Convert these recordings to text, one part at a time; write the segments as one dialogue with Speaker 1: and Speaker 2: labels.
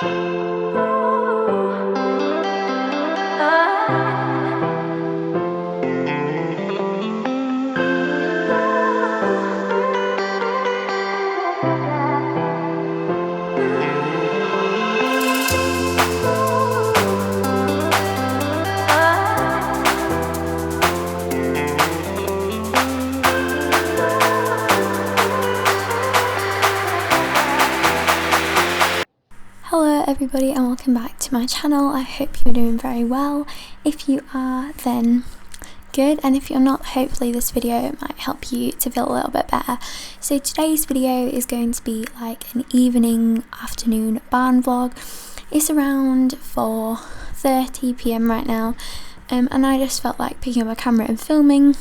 Speaker 1: Hello everybody and welcome back to my channel. I hope you're doing very well. If you are, then good, and if you're not, hopefully this video might help you to feel a little bit better. So today's video is going to be like an evening, afternoon barn vlog. It's around 4:30 PM right now, and I just felt like picking up a camera and filming.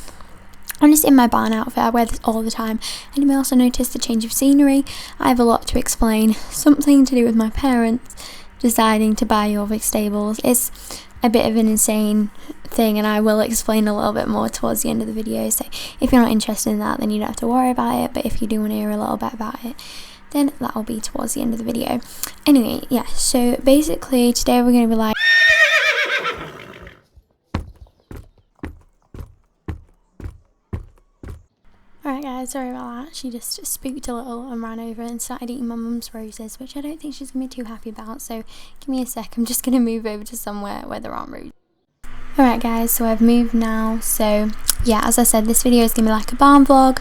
Speaker 1: I'm just in my barn outfit. I wear this all the time, and you may also notice the change of scenery. I have a lot to explain, something to do with my parents deciding to buy Jorvik stables. It's a bit of an insane thing, and I will explain a little bit more towards the end of the video, so if you're not interested in that, then you don't have to worry about it, but if you do want to hear a little bit about it, then that'll be towards the end of the video. Anyway, yeah, so basically today we're going to be like... Alright guys, sorry about that. She just spooked a little and ran over and started eating my mum's roses, which I don't think she's going to be too happy about, so give me a sec. I'm just going to move over to somewhere where there aren't roses. Alright guys, so I've moved now, so yeah, as I said, this video is going to be like a barn vlog.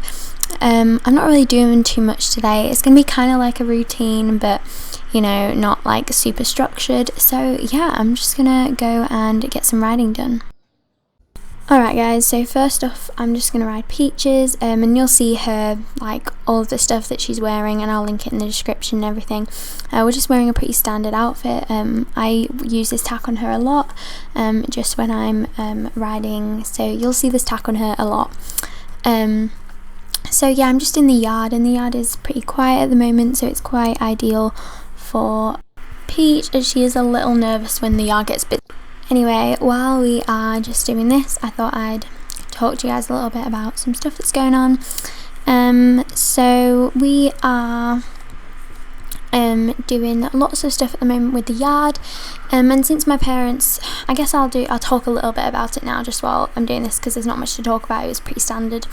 Speaker 1: I'm not really doing too much today. It's going to be kind of like a routine, but you know, not like super structured. So yeah, I'm just going to go and get some riding done. Alright guys, so first off I'm just going to ride Peaches, and you'll see her, like, all of the stuff that she's wearing, and I'll link it in the description and everything. We're just wearing a pretty standard outfit. I use this tack on her a lot, just when I'm riding, so you'll see this tack on her a lot. So yeah, I'm just in the yard, and the yard is pretty quiet at the moment, so it's quite ideal for Peach, as she is a little nervous when the yard gets busy. Anyway, while we are just doing this, I thought I'd talk to you guys a little bit about some stuff that's going on. So we are doing lots of stuff at the moment with the yard, and since my parents, I guess I'll talk a little bit about it now just while I'm doing this, because there's not much to talk about. It was pretty standard.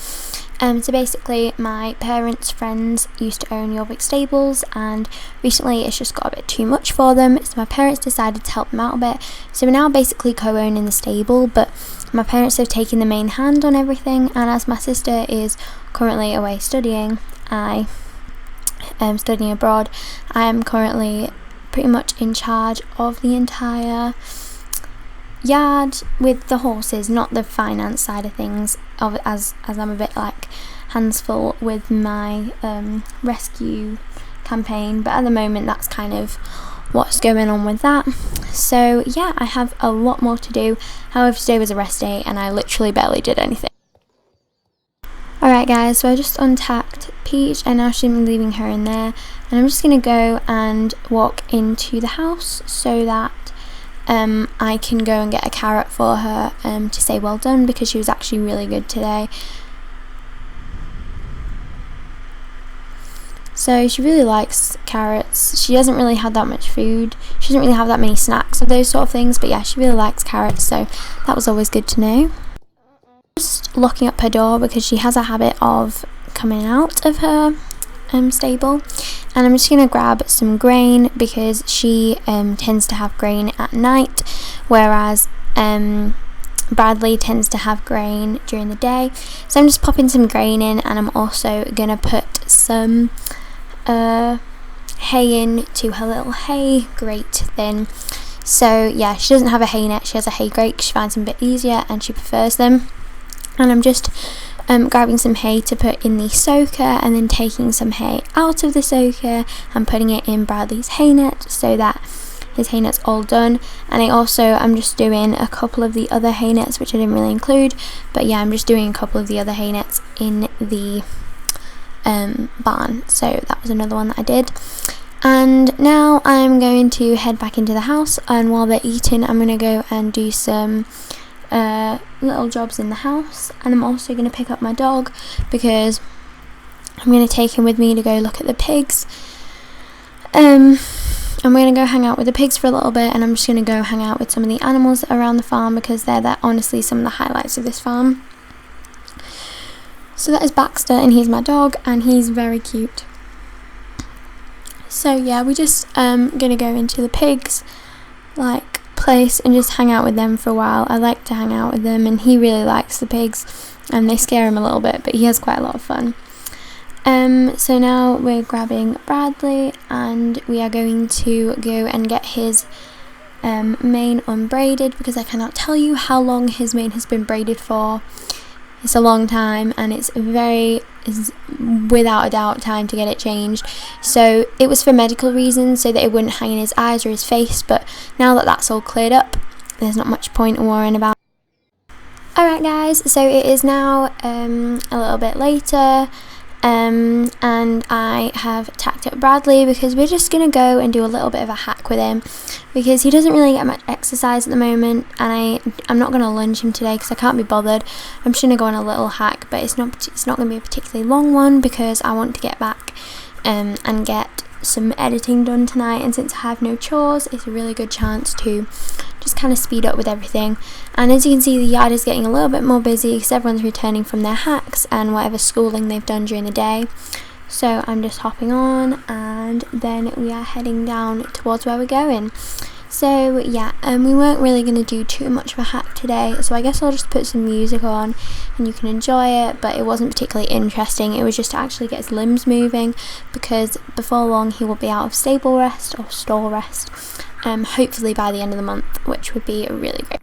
Speaker 1: So basically my parents' friends used to own Jorvik stables, and recently it's just got a bit too much for them, so my parents decided to help them out a bit. So we're now basically co-owning the stable, but my parents have taken the main hand on everything, and as my sister is currently away studying, I am studying abroad, I am currently pretty much in charge of the entire yard with the horses, not the finance side of things, as I'm a bit like hands full with my rescue campaign, but at the moment that's kind of what's going on with that. So yeah, I have a lot more to do. However, today was a rest day and I literally barely did anything. Alright guys, so I just untacked Peach, and now she's leaving her in there, and I'm just going to go and walk into the house so that I can go and get a carrot for her to say well done, because she was actually really good today. So she really likes carrots. She hasn't really had that much food. She doesn't really have that many snacks of those sort of things, but yeah, she really likes carrots, so that was always good to know. Just locking up her door because she has a habit of coming out of her stable, and I'm just going to grab some grain because she tends to have grain at night, whereas Bradley tends to have grain during the day. So I'm just popping some grain in, and I'm also going to put some hay in to her little hay grate thing. So yeah, she doesn't have a hay net, she has a hay grate because she finds them a bit easier and she prefers them. And I'm just grabbing some hay to put in the soaker, and then taking some hay out of the soaker and putting it in Bradley's hay net so that his hay net's all done. And I'm just doing a couple of the other hay nets, which I didn't really include, but yeah, I'm just doing a couple of the other hay nets in the barn, so that was another one that I did. And now I'm going to head back into the house, and while they're eating I'm going to go and do some little jobs in the house, and I'm also going to pick up my dog because I'm going to take him with me to go look at the pigs. we're going to go hang out with the pigs for a little bit, and I'm just going to go hang out with some of the animals that are around the farm, because they're honestly some of the highlights of this farm. So that is Baxter, and he's my dog, and he's very cute. So yeah, we're just gonna go into the pigs place and just hang out with them for a while. I like to hang out with them, and he really likes the pigs, and they scare him a little bit, but he has quite a lot of fun. So now we're grabbing Bradley, and we are going to go and get his mane unbraided, because I cannot tell you how long his mane has been braided for. It's a long time, and it's without a doubt time to get it changed. So it was for medical reasons, so that it wouldn't hang in his eyes or his face, but now that that's all cleared up, there's not much point in worrying about. Alright guys, so it is now a little bit later, and I have tacked up Bradley, because we're just going to go and do a little bit of a hack with him, because he doesn't really get much exercise at the moment, and I'm not going to lunge him today because I can't be bothered. I'm just going to go on a little hack, but it's not going to be a particularly long one, because I want to get back and get some editing done tonight, and since I have no chores, it's a really good chance to just kind of speed up with everything. And as you can see, the yard is getting a little bit more busy because everyone's returning from their hacks and whatever schooling they've done during the day. So I'm just hopping on, and then we are heading down towards where we're going. So yeah, we weren't really going to do too much of a hack today, so I guess I'll just put some music on and you can enjoy it, but it wasn't particularly interesting. It was just to actually get his limbs moving, because before long he will be out of stable rest or stall rest, hopefully by the end of the month, which would be really great.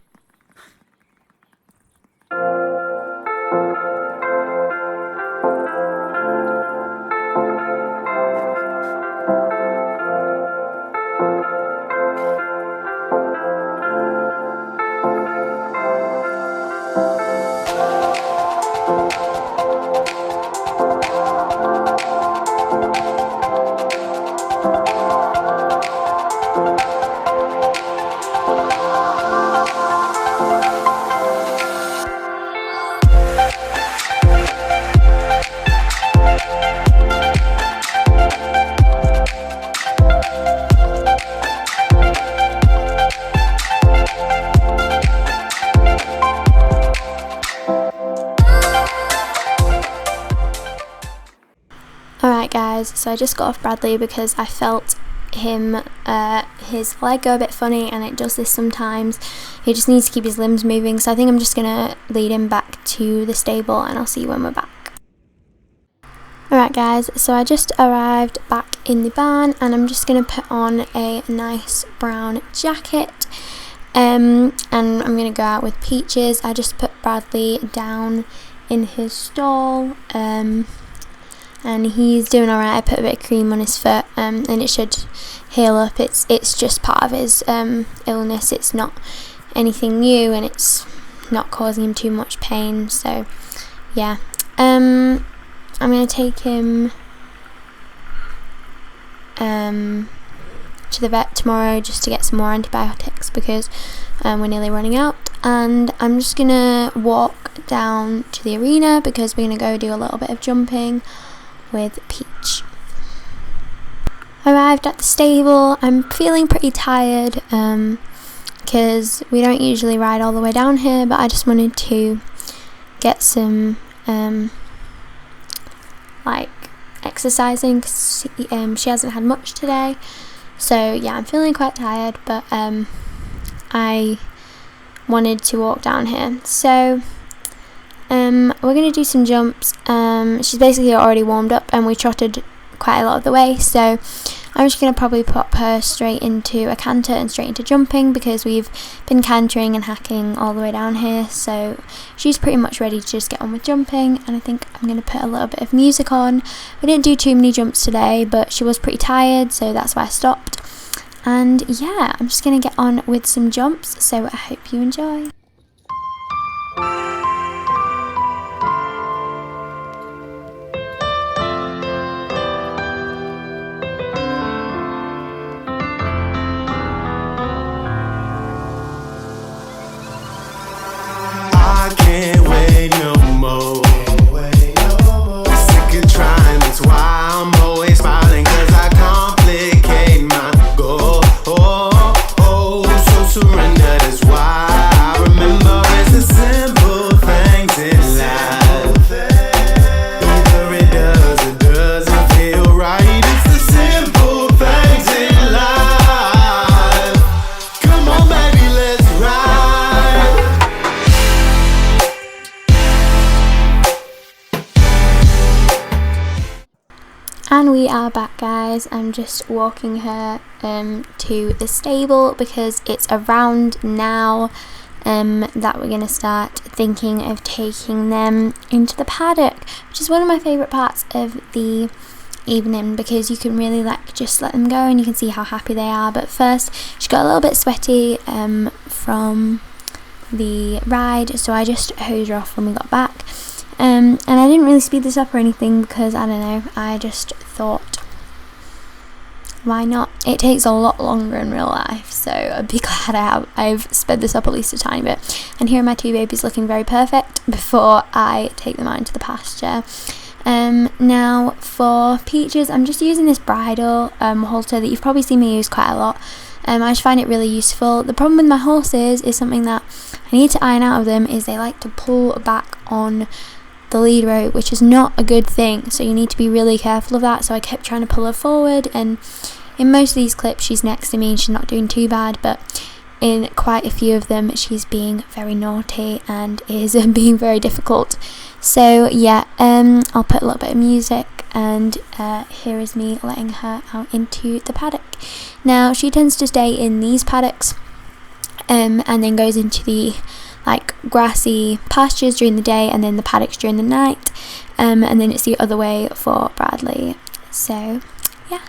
Speaker 1: Alright guys, so I just got off Bradley because I felt his leg go a bit funny, and it does this sometimes. He just needs to keep his limbs moving, so I think I'm just gonna lead him back to the stable, and I'll see you when we're back. Alright guys, so I just arrived back in the barn, and I'm just gonna put on a nice brown jacket, and I'm gonna go out with Peaches. I just put Bradley down in his stall, and he's doing alright. I put a bit of cream on his foot, and it should heal up. It's just part of his illness. It's not anything new, and it's not causing him too much pain. So yeah, I'm gonna take him to the vet tomorrow just to get some more antibiotics, because we're nearly running out. And I'm just gonna walk down to the arena, because we're gonna go do a little bit of jumping with Peach. Arrived at the stable. I'm feeling pretty tired because we don't usually ride all the way down here, but I just wanted to get some exercising, because she hasn't had much today. So yeah, I'm feeling quite tired, but I wanted to walk down here. So we're going to do some jumps. She's basically already warmed up, and we trotted quite a lot of the way, so I'm just going to probably pop her straight into a canter and straight into jumping, because we've been cantering and hacking all the way down here, so she's pretty much ready to just get on with jumping. And I think I'm going to put a little bit of music on. We didn't do too many jumps today, but she was pretty tired, so that's why I stopped. And yeah, I'm just going to get on with some jumps, so I hope you enjoy.
Speaker 2: I can't wait no more. Sick of trying, that's why I'm always smiling, 'cause I complicate my goals.
Speaker 1: are back, guys. I'm just walking her to the stable because it's around now that we're going to start thinking of taking them into the paddock, which is one of my favourite parts of the evening because you can really just let them go and you can see how happy they are. But first, she got a little bit sweaty from the ride, so I just hosed her off when we got back. And I didn't really speed this up or anything because, I don't know, I just thought, why not? It takes a lot longer in real life, so I'd be glad I've sped this up at least a tiny bit. And here are my two babies looking very perfect before I take them out into the pasture. Now for Peaches, I'm just using this bridle halter that you've probably seen me use quite a lot. I just find it really useful. The problem with my horses is something that I need to iron out of them, is they like to pull back on the lead rope, which is not a good thing, so you need to be really careful of that. So I kept trying to pull her forward, and in most of these clips she's next to me and she's not doing too bad, but in quite a few of them she's being very naughty and is being very difficult. So yeah, I'll put a little bit of music, and here is me letting her out into the paddock. Now she tends to stay in these paddocks and then goes into the grassy pastures during the day and then the paddocks during the night, and then it's the other way for Bradley. So yeah.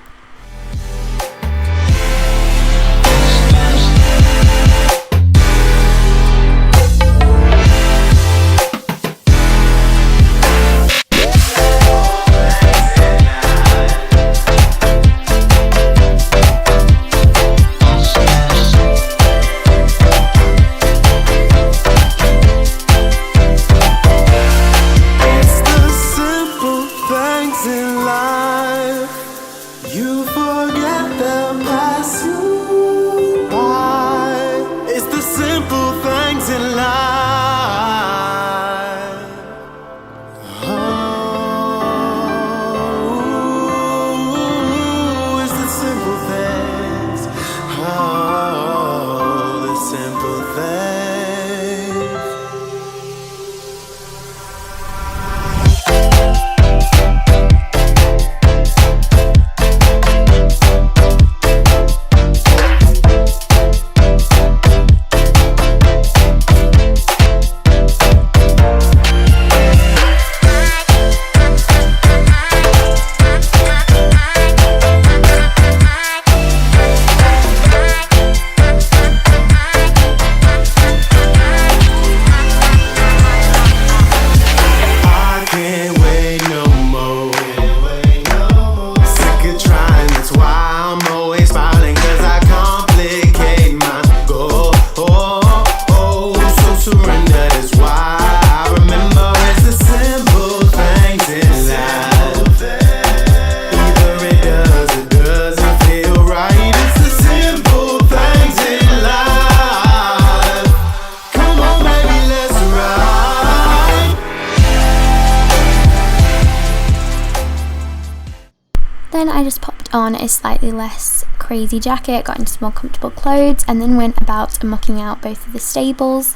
Speaker 1: Then I just popped on a slightly less crazy jacket, got into some more comfortable clothes, and then went about mucking out both of the stables.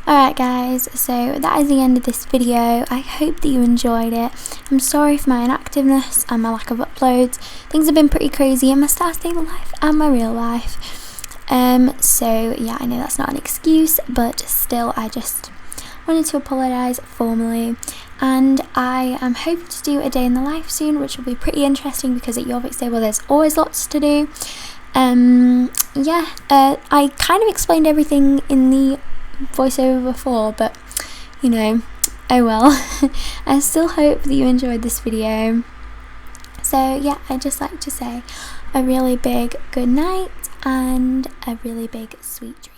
Speaker 1: Alright guys, so that is the end of this video. I hope that you enjoyed it. I'm sorry for my inactiveness and my lack of uploads. Things have been pretty crazy in my Star Stable life and my real life. So yeah, I know that's not an excuse, but still I just wanted to apologise formally. And I am hoping to do a day in the life soon, which will be pretty interesting because at Jorvik Stable there's always lots to do. I kind of explained everything in the voiceover before, but you know, oh well. I still hope that you enjoyed this video. So yeah, I'd just like to say a really big good night and a really big sweet dream.